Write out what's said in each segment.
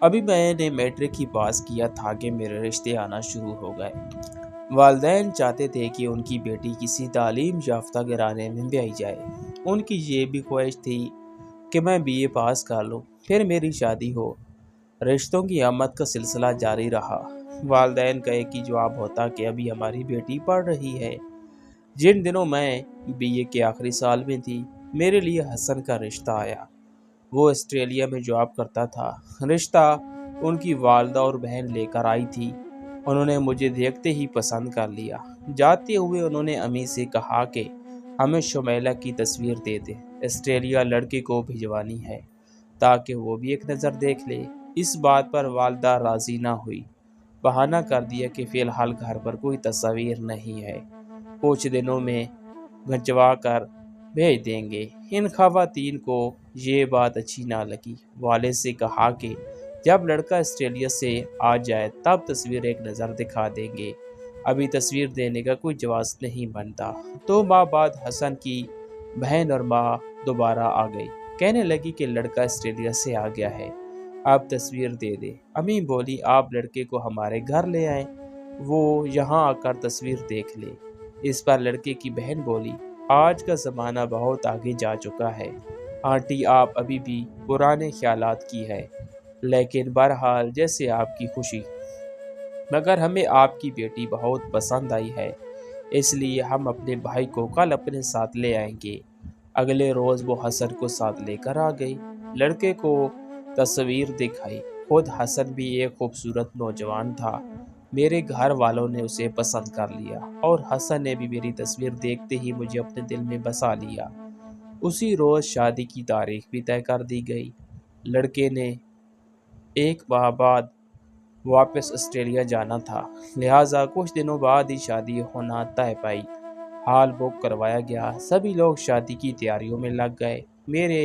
ابھی میں نے میٹرک ہی پاس کیا تھا کہ میرے رشتے آنا شروع ہو گئے۔ والدین چاہتے تھے کہ ان کی بیٹی کسی تعلیم یافتہ گھرانے میں بیائی جائے۔ ان کی یہ بھی خواہش تھی کہ میں BA پاس کر لوں، پھر میری شادی ہو۔ رشتوں کی آمد کا سلسلہ جاری رہا۔ والدین کا ایک ہی جواب ہوتا کہ ابھی ہماری بیٹی پڑھ رہی ہے۔ جن دنوں میں BA کے آخری سال میں تھی، میرے لیے حسن کا رشتہ آیا۔ وہ آسٹریلیا میں جاب کرتا تھا۔ رشتہ ان کی والدہ اور بہن لے کر آئی تھی۔ انہوں نے مجھے دیکھتے ہی پسند کر لیا۔ جاتے ہوئے انہوں نے امی سے کہا کہ ہمیں شمیلہ کی تصویر دے دے، آسٹریلیا لڑکے کو بھجوانی ہے تاکہ وہ بھی ایک نظر دیکھ لے۔ اس بات پر والدہ راضی نہ ہوئی، بہانہ کر دیا کہ فی الحال گھر پر کوئی تصویر نہیں ہے، کچھ دنوں میں بھجوا کر بھیج دیں گے۔ ان خواتین کو یہ بات اچھی نہ لگی۔ والد سے کہا کہ جب لڑکا آسٹریلیا سے آ جائے تب تصویر ایک نظر دکھا دیں گے، ابھی تصویر دینے کا کوئی جواز نہیں بنتا۔ 2 ماہ بعد حسن کی بہن اور ماں دوبارہ آ گئی، کہنے لگی کہ لڑکا آسٹریلیا سے آ گیا ہے، آپ تصویر دے دیں۔ امی بولی آپ لڑکے کو ہمارے گھر لے آئیں، وہ یہاں آ کر تصویر دیکھ لے۔ اس پر لڑکے کی بہن بولی آج کا زمانہ بہت آگے جا چکا ہے آنٹی، آپ ابھی بھی پرانے خیالات کی ہے، لیکن بہرحال جیسے آپ کی خوشی، مگر ہمیں آپ کی بیٹی بہت پسند آئی ہے، اس لیے ہم اپنے بھائی کو کل اپنے ساتھ لے آئیں گے۔ اگلے روز وہ حسن کو ساتھ لے کر آ گئی، لڑکے کو تصویر دکھائی۔ خود حسن بھی ایک خوبصورت نوجوان تھا۔ میرے گھر والوں نے اسے پسند کر لیا اور حسن نے بھی میری تصویر دیکھتے ہی مجھے اپنے دل میں بسا لیا۔ اسی روز شادی کی تاریخ بھی طے کر دی گئی۔ لڑکے نے 1 ماہ بعد واپس آسٹریلیا جانا تھا، لہٰذا کچھ دنوں بعد ہی شادی ہونا طے پائی۔ ہال بک کروایا گیا، سبھی لوگ شادی کی تیاریوں میں لگ گئے۔ میرے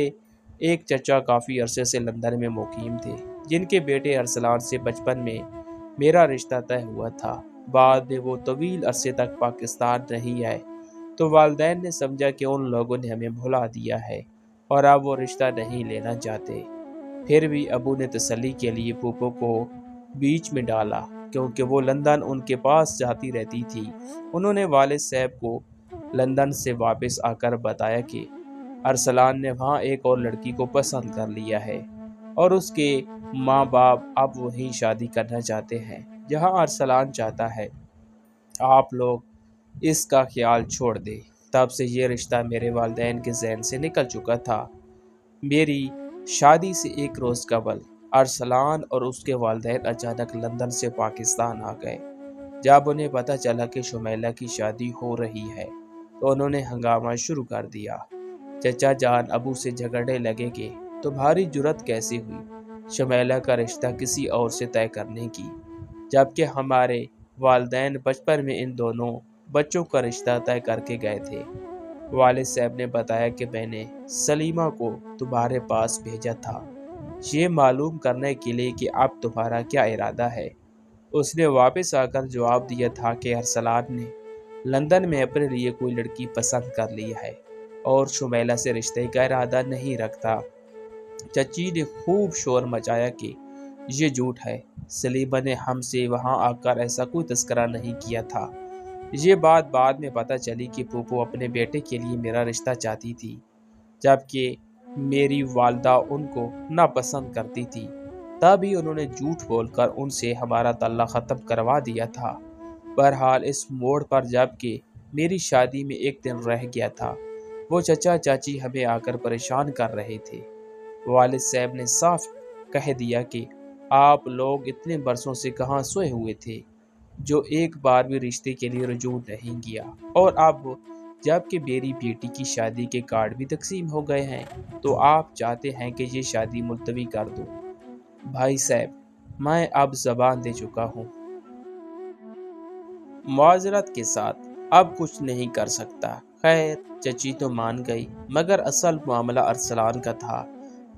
ایک چچا کافی عرصے سے لندن میں مقیم تھے، جن کے بیٹے ارسلان سے بچپن میں میرا رشتہ طے ہوا تھا۔ بعد میں وہ طویل عرصے تک پاکستان نہیں آئے تو والدین نے سمجھا کہ ان لوگوں نے ہمیں بھلا دیا ہے اور اب وہ رشتہ نہیں لینا چاہتے۔ پھر بھی ابو نے تسلی کے لیے پھوپھو کو بیچ میں ڈالا، کیونکہ وہ لندن ان کے پاس جاتی رہتی تھی۔ انہوں نے والد صاحب کو لندن سے واپس آ کر بتایا کہ ارسلان نے وہاں ایک اور لڑکی کو پسند کر لیا ہے اور اس کے ماں باپ اب وہیں شادی کرنا چاہتے ہیں جہاں ارسلان چاہتا ہے۔ آپ لوگ اس کا خیال چھوڑ دیں۔ تب سے یہ رشتہ میرے والدین کے ذہن سے نکل چکا تھا۔ میری شادی سے 1 روز قبل ارسلان اور اس کے والدین اچانک لندن سے پاکستان آ گئے۔ جب انہیں پتہ چلا کہ شمیلہ کی شادی ہو رہی ہے تو انہوں نے ہنگامہ شروع کر دیا۔ چچا جان ابو سے جھگڑنے لگے کہ تمہاری جرأت کیسے ہوئی شمیلہ کا رشتہ کسی اور سے طے کرنے کی، جبکہ ہمارے والدین بچپن میں ان دونوں بچوں کا رشتہ طے کر کے گئے تھے۔ والد صاحب نے بتایا کہ میں نے سلیمہ کو تمہارے پاس بھیجا تھا یہ معلوم کرنے کے لیے کہ اب تمہارا کیا ارادہ ہے۔ اس نے واپس آ کر جواب دیا تھا کہ ارسلان نے لندن میں اپنے لیے کوئی لڑکی پسند کر لی ہے اور شمیلہ سے رشتے کا ارادہ نہیں رکھتا۔ چچی نے خوب شور مچایا کہ یہ جھوٹ ہے، سلیمہ نے ہم سے وہاں آ کر ایسا کوئی تذکرہ نہیں کیا تھا۔ یہ بات بعد میں پتہ چلی کہ پھوپھو اپنے بیٹے کے لیے میرا رشتہ چاہتی تھی، جبکہ میری والدہ ان کو ناپسند کرتی تھی۔ تبھی انہوں نے جھوٹ بول کر ان سے ہمارا تعلق ختم کروا دیا تھا۔ بہرحال اس موڑ پر جب کہ میری شادی میں 1 دن رہ گیا تھا، وہ چچا چاچی ہمیں آ کر پریشان کر رہے تھے۔ والد صاحب نے صاف کہہ دیا کہ آپ لوگ اتنے برسوں سے کہاں سوئے ہوئے تھے جو ایک بار بھی رشتے کے لیے رجوع نہیں کیا، اور اب جب کہ میری بیٹی کی شادی کے کارڈ بھی تقسیم ہو گئے ہیں تو آپ چاہتے ہیں کہ یہ شادی ملتوی کر دو۔ بھائی صاحب، میں اب زبان دے چکا ہوں، معذرت کے ساتھ اب کچھ نہیں کر سکتا۔ خیر، چچی تو مان گئی، مگر اصل معاملہ ارسلان کا تھا۔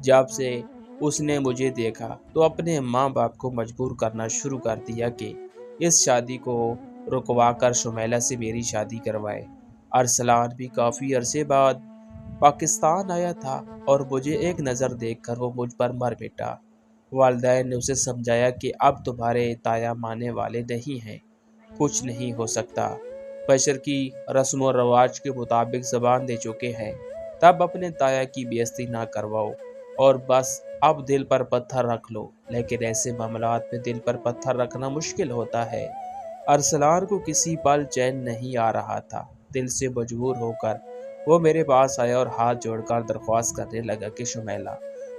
جب سے اس نے مجھے دیکھا تو اپنے ماں باپ کو مجبور کرنا شروع کر دیا کہ اس شادی کو رکوا کر شمیلہ سے میری شادی کروائے۔ ارسلان بھی کافی عرصے بعد پاکستان آیا تھا اور مجھے ایک نظر دیکھ کر وہ مجھ پر مر مٹا۔ والدین نے اسے سمجھایا کہ اب تمہارے تایا مانے والے نہیں ہیں، کچھ نہیں ہو سکتا، بشر کی رسم و رواج کے مطابق زبان دے چکے ہیں، تب اپنے تایا کی بے عزتی نہ کرواؤ اور بس اب دل پر پتھر رکھ لو۔ لیکن ایسے معاملات میں دل پر پتھر رکھنا مشکل ہوتا ہے۔ ارسلان کو کسی پل چین نہیں آ رہا تھا۔ دل سے مجبور ہو کر وہ میرے پاس آیا اور ہاتھ جوڑ کر درخواست کرنے لگا کہ شمیلہ،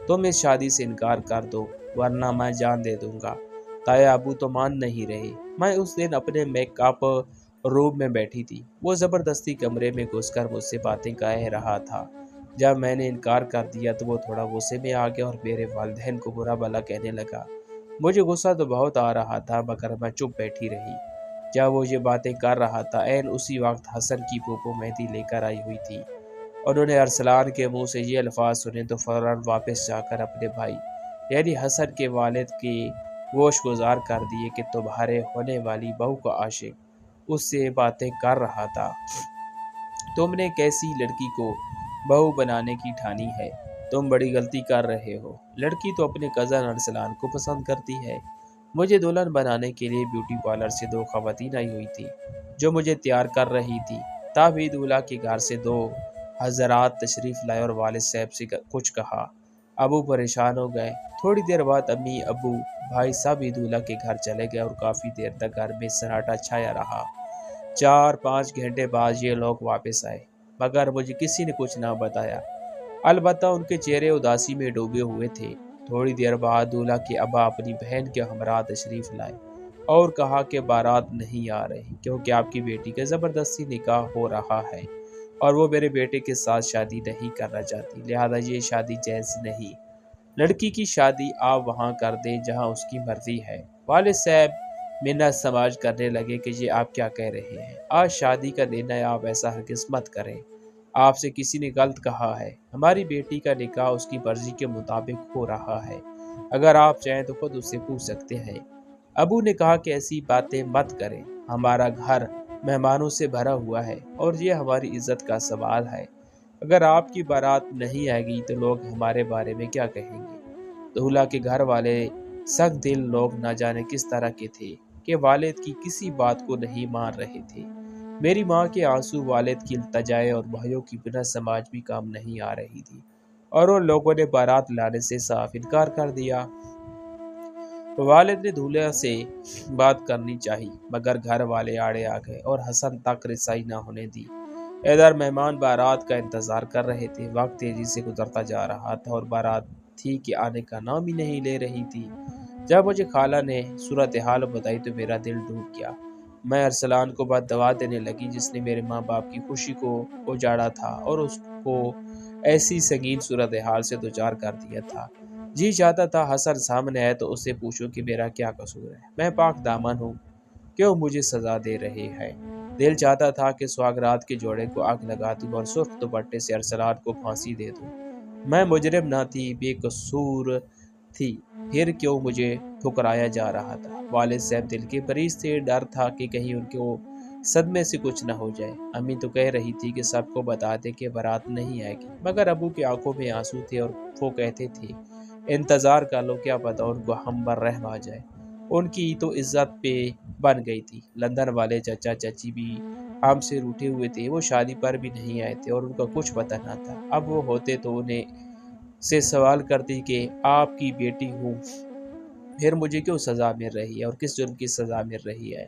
تم اس شادی سے انکار کر دو ورنہ میں جان دے دوں گا۔ تایا ابو تو مان نہیں رہے۔ میں اس دن اپنے میک اپ روم میں بیٹھی تھی۔ وہ زبردستی کمرے میں گھس کر مجھ سے باتیں کہہ رہا تھا۔ جب میں نے انکار کر دیا تو وہ تھوڑا غصے میں آ گیا اور میرے والدین کو برا بھلا کہنے لگا۔ مجھے غصہ تو بہت آ رہا تھا مگر میں چپ بیٹھی رہی۔ جب وہ یہ باتیں کر رہا تھا عین اسی وقت حسن کی پھوپھو مہندی لے کر آئی ہوئی تھی۔ انہوں نے ارسلان کے منہ سے یہ الفاظ سنے تو فوراً واپس جا کر اپنے بھائی یعنی حسن کے والد کے گوش گزار کر دیے کہ تمہارے ہونے والی بہو کا عاشق اس سے باتیں کر رہا تھا۔ تم نے کیسی لڑکی کو بہو بنانے کی ٹھانی ہے؟ تم بڑی غلطی کر رہے ہو۔ لڑکی تو اپنے کزن ارسلان کو پسند کرتی ہے۔ مجھے دلہن بنانے کے لیے بیوٹی پارلر سے 2 خواتین آئی ہوئی تھی جو مجھے تیار کر رہی تھی۔ تبھی دولہا کے گھر سے 2 حضرات تشریف لائے اور والد صاحب سے کچھ کہا۔ ابو پریشان ہو گئے۔ تھوڑی دیر بعد امی، ابو، بھائی سب ہی دولہا کے گھر چلے گئے اور کافی دیر تک گھر میں سناٹا چھایا رہا۔ 4-5 گھنٹے بعد یہ لوگ واپس آئے مگر مجھے کسی نے کچھ نہ بتایا۔ البتہ ان کے چہرے اداسی میں ڈوبے ہوئے تھے۔ تھوڑی دیر بعد دولہا کے ابا اپنی بہن کے ہمراہ تشریف لائے اور کہا کہ بارات نہیں آ رہی کیونکہ آپ کی بیٹی کا زبردستی نکاح ہو رہا ہے اور وہ میرے بیٹے کے ساتھ شادی نہیں کرنا چاہتی، لہذا یہ شادی جائز نہیں۔ لڑکی کی شادی آپ وہاں کر دیں جہاں اس کی مرضی ہے۔ والد صاحب منت سماج کرنے لگے کہ یہ آپ کیا کہہ رہے ہیں؟ آج شادی کا دن ہے، آپ ایسا ہرگز مت کریں۔ آپ سے کسی نے غلط کہا ہے۔ ہماری بیٹی کا نکاح اس کی مرضی کے مطابق ہو رہا ہے۔ اگر آپ چاہیں تو خود اس سے پوچھ سکتے ہیں۔ ابو نے کہا کہ ایسی باتیں مت کریں، ہمارا گھر مہمانوں سے بھرا ہوا ہے اور یہ ہماری عزت کا سوال ہے۔ اگر آپ کی بارات نہیں آئے گی تو لوگ ہمارے بارے میں کیا کہیں گے؟ دولہا کے گھر والے سخت دل لوگ نہ جانے کس طرح کے تھے کہ والد کی کسی بات کو نہیں مان رہے تھے۔ میری ماں کے آنسو، والد کی التجائیں اور بھائیوں کی بنا سماج بھی کام نہیں آ رہی تھی اور ان لوگوں نے بارات لانے سے صاف انکار کر دیا۔ والد نے دولہا سے بات کرنی چاہی مگر گھر والے آڑے آ گئے اور حسن تک رسائی نہ ہونے دی۔ ادھر مہمان بارات کا انتظار کر رہے تھے۔ وقت تیزی سے گزرتا جا رہا تھا اور بارات تھی کہ آنے کا نام ہی نہیں لے رہی تھی۔ جب مجھے خالہ نے صورتحال بتائی تو میرا دل ڈوب گیا۔ میں ارسلان کو بد دعا دینے لگی جس نے میرے ماں باپ کی خوشی کو اجاڑا تھا اور اس کو ایسی سنگین صورتحال سے دوچار کر دیا تھا۔ جی چاہتا تھا حسن سامنے آئے تو اس سے پوچھوں کہ میرا کیا قصور ہے، میں پاک دامن ہوں، کیوں مجھے سزا دے رہے ہیں؟ دل چاہتا تھا کہ سواگرات کے جوڑے کو آگ لگا دوں اور سرخ دوپٹے سے ارسلان کو پھانسی دے دوں۔ میں مجرم نہ تھی، بے قصور تھی، پھر کیوں مجھے ٹھکرایا جا رہا تھا؟ والد صاحب دل کے مریض تھے، ڈر تھا کہ کہیں ان کو صدمے سے کچھ نہ ہو جائے۔ امی تو کہہ رہی تھی کہ سب کو بتا دے کہ بارات نہیں آئے گی مگر ابو کی آنکھوں میں آنسو تھے اور وہ کہتے تھے انتظار کر لو، کیا پتہ ان کو ہم پر رحم آ جائے۔ ان کی تو عزت پہ بن گئی تھی۔ لندن والے چچا چچی بھی ہم سے روٹھے ہوئے تھے، وہ شادی پر بھی نہیں آئے تھے اور ان کا کچھ پتہ نہ تھا۔ اب وہ ہوتے تو انہیں سے سوال کرتی کہ آپ کی بیٹی ہوں، پھر مجھے کیوں سزا مل رہی ہے اور کس جرم کی سزا مل رہی ہے؟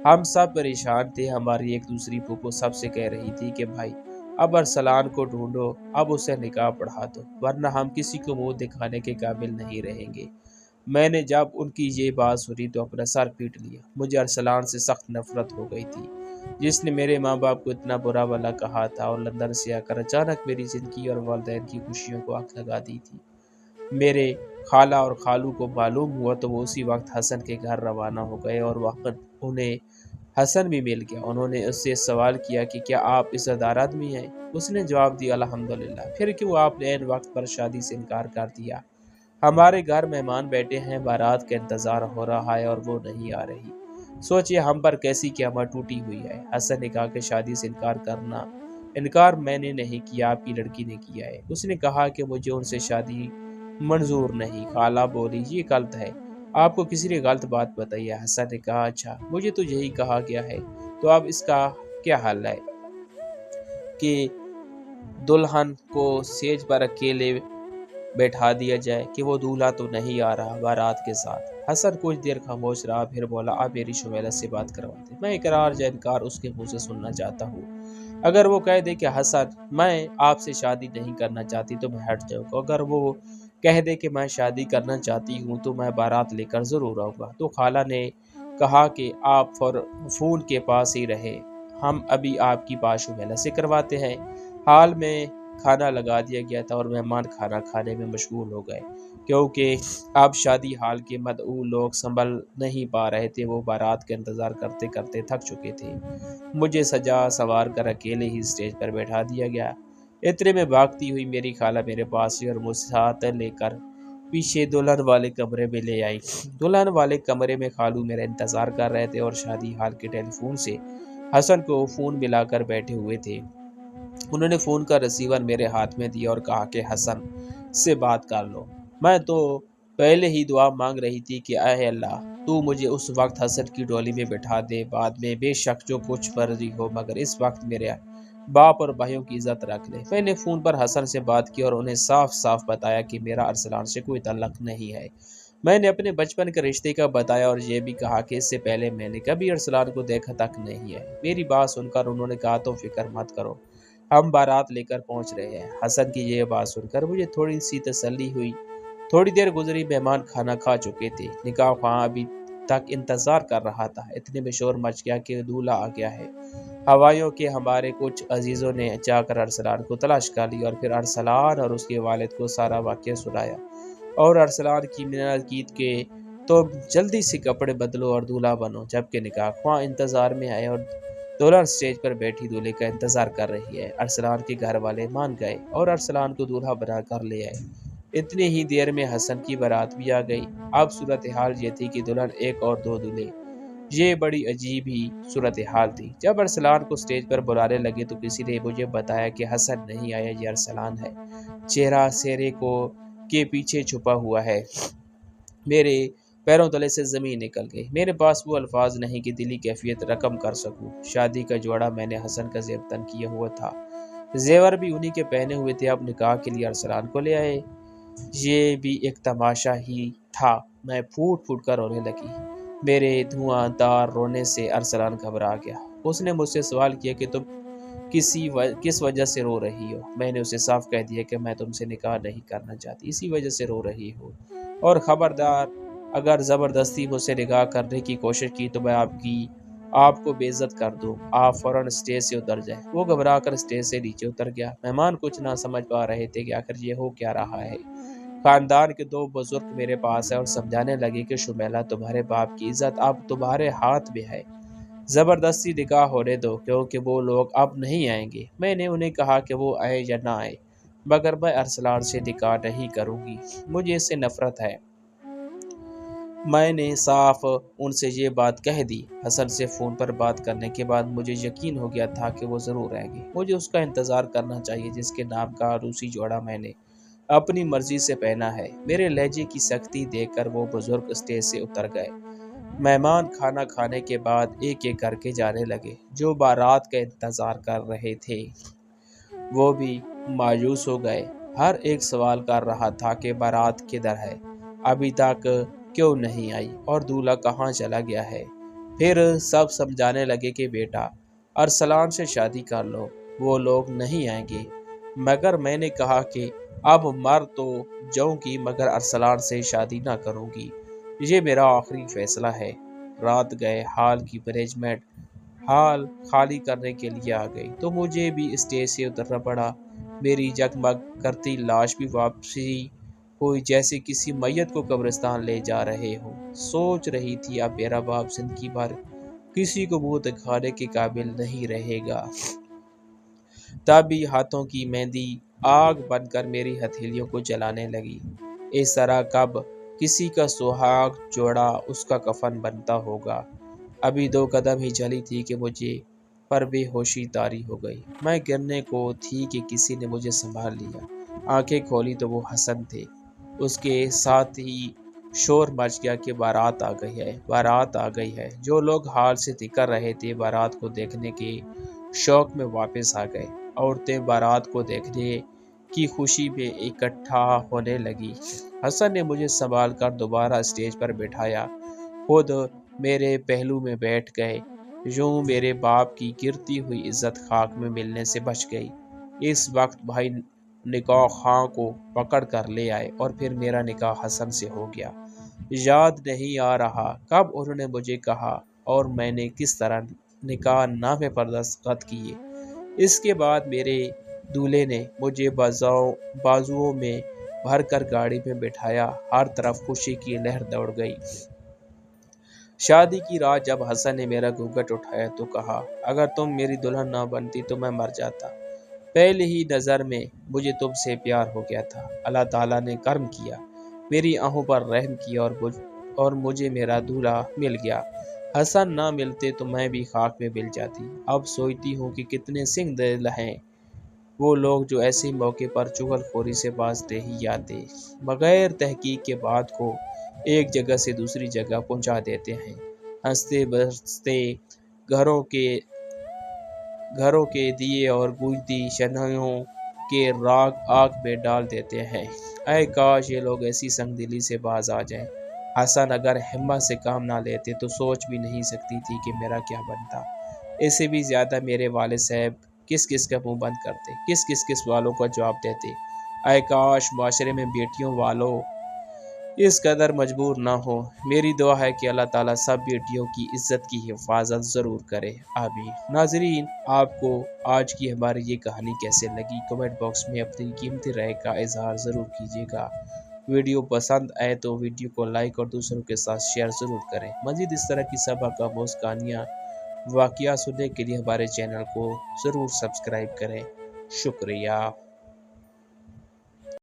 ہم سب پریشان تھے۔ ہماری ایک دوسری پھوپھو سب سے کہہ رہی تھی کہ بھائی اب ارسلان کو ڈھونڈو، اب اسے نکاح پڑھا دو ورنہ ہم کسی کو منہ دکھانے کے قابل نہیں رہیں گے۔ میں نے جب ان کی یہ بات سنی تو اپنا سر پیٹ لیا۔ مجھے ارسلان سے سخت نفرت ہو گئی تھی جس نے میرے ماں باپ کو اتنا برا بھلا کہا تھا اور لندن سے آ کر اچانک میری زندگی اور والدین کی خوشیوں کو آگ لگا دی تھی۔ میرے خالہ اور خالو کو معلوم ہوا تو وہ اسی وقت حسن کے گھر روانہ ہو گئے اور وقت انہیں حسن بھی مل گیا۔ انہوں نے اس سے سوال کیا کہ کیا آپ عزت دار آدمی ہیں؟ اس نے جواب دیا الحمدللہ۔ پھر کیوں آپ نے عین وقت پر شادی سے انکار کر دیا؟ ہمارے گھر مہمان بیٹھے ہیں، بارات کا انتظار ہو رہا ہے اور وہ نہیں آ رہی۔ سوچئے ہم پر کیسی قیامت ٹوٹی ہوئی ہے۔ حسن نے کہا کہ شادی سے انکار میں نے نہیں کیا، آپ کی لڑکی نے کیا ہے۔ اس نے کہا کہ مجھے ان سے شادی منظور نہیں۔ خالہ بولی یہ غلط ہے، آپ کو کسی نے غلط بات بتائی ہے۔ حسن نے کہا اچھا مجھے تو یہی کہا گیا ہے، تو اب اس کا کیا حل ہے کہ دلہن کو سیج پر اکیلے بیٹھا دیا جائے کہ وہ دولہا تو نہیں آ رہا بارات کے ساتھ؟ حسن کچھ دیر خاموش رہا، پھر بولا آپ میری شمیلہ سے بات کرواتے، میں اقرار یا انکار اس کے منہ سے سننا چاہتا ہوں۔ اگر وہ کہہ دے کہ حسن میں آپ سے شادی نہیں کرنا چاہتی تو میں ہٹ جاؤں گا، اگر وہ کہہ دے کہ میں شادی کرنا چاہتی ہوں تو میں بارات لے کر ضرور آؤں گا۔ تو خالہ نے کہا کہ آپ فون کے پاس ہی رہے، ہم ابھی آپ کی بات شمیلہ سے کرواتے ہیں۔ حال میں کھانا لگا دیا گیا تھا اور مہمان کھانا کھانے میں مشغول ہو گئے، کیونکہ اب شادی حال کے مدعو لوگ سنبھل نہیں پا رہے تھے، وہ بارات کا انتظار کرتے کرتے تھک چکے تھے۔ مجھے سجا سوار کر اکیلے ہی اسٹیج پر بیٹھا دیا گیا۔ اتنے میں بھاگتی ہوئی میری خالہ میرے پاس آئی اور مجھ سے ہاتھ لے کر پیچھے دلہن والے کمرے میں لے آئی۔ دلہن والے کمرے میں خالو میرا انتظار کر رہے تھے اور شادی حال کے ٹیلی فون سے حسن کو فون ملا کر بیٹھے ہوئے تھے۔ انہوں نے فون کا ریسیور میرے ہاتھ میں دیا اور کہا کہ حسن سے بات کر لو۔ میں تو پہلے ہی دعا مانگ رہی تھی کہ اے اللہ تو مجھے اس وقت حسن کی ڈولی میں بٹھا دے، بعد میں بے شک جو کچھ فرضی ہو، مگر اس وقت میرے باپ اور بھائیوں کی عزت رکھ لے۔ میں نے فون پر حسن سے بات کی اور انہیں صاف صاف بتایا کہ میرا ارسلان سے کوئی تعلق نہیں ہے۔ میں نے اپنے بچپن کے رشتے کا بتایا اور یہ بھی کہا کہ اس سے پہلے میں نے کبھی ارسلان کو دیکھا تک نہیں ہے۔ میری بات سن کر انہوں نے کہا تو فکر مت کرو، ہم بارات لے کر پہنچ رہے ہیں۔ حسن کی یہ بات سن کر مجھے تھوڑی سی تسلی ہوئی۔ تھوڑی دیر گزری، مہمان کھانا کھا چکے تھے، نکاح خواہ ابھی تک انتظار کر رہا تھا۔ اتنے میں شور مچ گیا کہ دولہا آ گیا ہے۔ ہوائیوں کے ہمارے کچھ عزیزوں نے جا کر ارسلان کو تلاش کر لی اور پھر ارسلان اور اس کے والد کو سارا واقعہ سنایا اور ارسلان کی منت کی کہ تم جلدی سے کپڑے بدلو اور دولہا بنو، جبکہ نکاح خواہ انتظار میں آئے اور دلہن اسٹیج پر بیٹھی دولہے کا انتظار کر رہی ہے۔ ارسلان کے گھر والے مان گئے اور ارسلان کو دولہا بنا کر لے آئے۔ اتنی ہی دیر میں حسن کی بارات بھی آ گئی۔ اب صورتحال یہ تھی کہ دلہن ایک اور دو دولہے، یہ بڑی عجیب ہی صورتحال تھی۔ جب ارسلان کو اسٹیج پر بلانے لگے تو کسی نے مجھے بتایا کہ حسن نہیں آیا، یہ ارسلان ہے، چہرہ سہرے کے پیچھے چھپا ہوا ہے۔ میرے پیروں تلے سے زمین نکل گئی۔ میرے پاس وہ الفاظ نہیں کہ دلی کیفیت رقم کر سکوں۔ شادی کا جوڑا میں نے حسن کا زیب کیا ہوا تھا، زیور بھی انہی کے پہنے ہوئے تھے۔ اب نکاح کے لیے ارسلان کو لے آئے، یہ بھی ایک تماشا ہی تھا۔ میں پھوٹ پھوٹ کر رونے لگی۔ میرے دھواں دار رونے سے ارسلان گھبرا گیا۔ اس نے مجھ سے سوال کیا کہ تم کس وجہ سے رو رہی ہو؟ میں نے اسے صاف کہہ دیا کہ میں تم سے نکاح نہیں کرنا چاہتی، اسی وجہ سے رو رہی ہوں، اور خبردار اگر زبردستی مجھ سے نکاح کرنے کی کوشش کی تو میں آپ کو بے عزت کر دوں۔ آپ فوراً اسٹیج سے اتر جائیں۔ وہ گھبرا کر اسٹیج سے نیچے اتر گیا۔ مہمان کچھ نہ سمجھ پا رہے تھے کہ آخر یہ ہو کیا رہا ہے۔ خاندان کے دو بزرگ میرے پاس آئے اور سمجھانے لگے کہ شمیلہ تمہارے باپ کی عزت اب تمہارے ہاتھ میں ہے، زبردستی نکاح ہونے دو کیونکہ وہ لوگ اب نہیں آئیں گے۔ میں نے انہیں کہا کہ وہ آئے یا نہ آئے، مگر میں ارسلان سے نکاح نہیں کروں گی، مجھے اس سے نفرت ہے۔ میں نے صاف ان سے یہ بات کہہ دی۔ حسن سے فون پر بات کرنے کے بعد مجھے یقین ہو گیا تھا کہ وہ ضرور آئیں گے۔ مجھے اس کا انتظار کرنا چاہیے جس کے نام کا عروسی جوڑا میں نے اپنی مرضی سے پہنا ہے۔ میرے لہجے کی سختی دیکھ کر وہ بزرگ اسٹیج سے اتر گئے۔ مہمان کھانا کھانے کے بعد ایک ایک کر کے جانے لگے۔ جو بارات کا انتظار کر رہے تھے وہ بھی مایوس ہو گئے۔ ہر ایک سوال کر رہا تھا کہ بارات کدھر ہے، ابھی تک کیوں نہیں آئی، اور دولہا کہاں چلا گیا ہے۔ پھر سب سمجھانے لگے کہ بیٹا ارسلان سے شادی کر لو، وہ لوگ نہیں آئیں گے، مگر میں نے کہا کہ اب مر تو جاؤں گی مگر ارسلان سے شادی نہ کروں گی، یہ میرا آخری فیصلہ ہے۔ رات گئے، ہال کی مینجمنٹ ہال خالی کرنے کے لیے آ گئی تو مجھے بھی اسٹیج سے اترنا پڑا۔ میری جگمگ کرتی لاش بھی واپسی ہوئی جیسے کسی میت کو قبرستان لے جا رہے ہو۔ سوچ رہی تھی اب میرا باپ زندگی بھر کسی کو منہ دکھانے کے قابل نہیں رہے گا۔ تبھی ہاتھوں کی مہندی آگ بن کر میری ہتھیلیوں کو جلانے لگی۔ اس طرح کب کسی کا سہاگ جوڑا اس کا کفن بنتا ہوگا۔ ابھی 2 قدم ہی چلی تھی کہ مجھے پر بے ہوشی طاری ہو گئی۔ میں گرنے کو تھی کہ کسی نے مجھے سنبھال لیا۔ آنکھیں کھولی تو وہ حسن تھے۔ اس کے ساتھ ہی شور مچ گیا کہ بارات آ گئی ہے، بارات آ گئی ہے۔ جو لوگ حال سے کر رہے تھے بارات کو دیکھنے کے شوق میں واپس آ گئے۔ عورتیں بارات کو دیکھنے کی خوشی میں اکٹھا ہونے لگی۔ حسن نے مجھے سنبھال کر دوبارہ اسٹیج پر بٹھایا، خود میرے پہلو میں بیٹھ گئے۔ یوں میرے باپ کی گرتی ہوئی عزت خاک میں ملنے سے بچ گئی۔ اس وقت بھائی نکاح خاں کو پکڑ کر لے آئے اور پھر میرا نکاح حسن سے ہو گیا۔ یاد نہیں آ رہا کب انہوں نے مجھے کہا اور میں نے کس طرح نکاح نامے پر دستخط کیے۔ اس کے بعد میرے دولہے نے مجھے بازوؤں میں بھر کر گاڑی میں بٹھایا۔ ہر طرف خوشی کی لہر دوڑ گئی۔ شادی کی رات جب حسن نے میرا گھونگھٹ اٹھایا تو کہا، اگر تم میری دلہن نہ بنتی تو میں مر جاتا۔ پہلی ہی نظر میں مجھے تم سے پیار ہو گیا تھا۔ اللہ تعالیٰ نے کرم کیا، میری آہوں پر رحم کیا اور مجھے میرا دولہا مل گیا۔ حسن نہ ملتے تو میں بھی خاک میں مل جاتی۔ اب سوچتی ہوں کہ کتنے سنگ دل ہیں وہ لوگ جو ایسے موقع پر چغل خوری سے باز نہیں آتے، بغیر تحقیق کے بات کو ایک جگہ سے دوسری جگہ پہنچا دیتے ہیں، ہنستے بستے گھروں کے دیے اور بجھتی شمعوں کے راگ آگ میں ڈال دیتے ہیں۔ اے کاش یہ لوگ ایسی سنگ دلی سے باز آ جائیں۔ حسن اگر ہمت سے کام نہ لیتے تو سوچ بھی نہیں سکتی تھی کہ میرا کیا بنتا۔ اس سے بھی زیادہ میرے والد صاحب کس کس کا منہ بند کرتے، کس کس والوں کا جواب دیتے۔ اے کاش معاشرے میں بیٹیوں والوں اس قدر مجبور نہ ہو۔ میری دعا ہے کہ اللہ تعالیٰ سب بیٹیوں کی عزت کی حفاظت ضرور کرے، آمین۔ ناظرین، آپ کو آج کی ہماری یہ کہانی کیسے لگی کمنٹ باکس میں اپنی قیمتی رائے کا اظہار ضرور کیجیے گا۔ ویڈیو پسند آئے تو ویڈیو کو لائک اور دوسروں کے ساتھ شیئر ضرور کریں۔ مزید اس طرح کی سبق آموز کہانیاں واقعات سننے کے لیے ہمارے چینل کو ضرور سبسکرائب کریں۔ شکریہ۔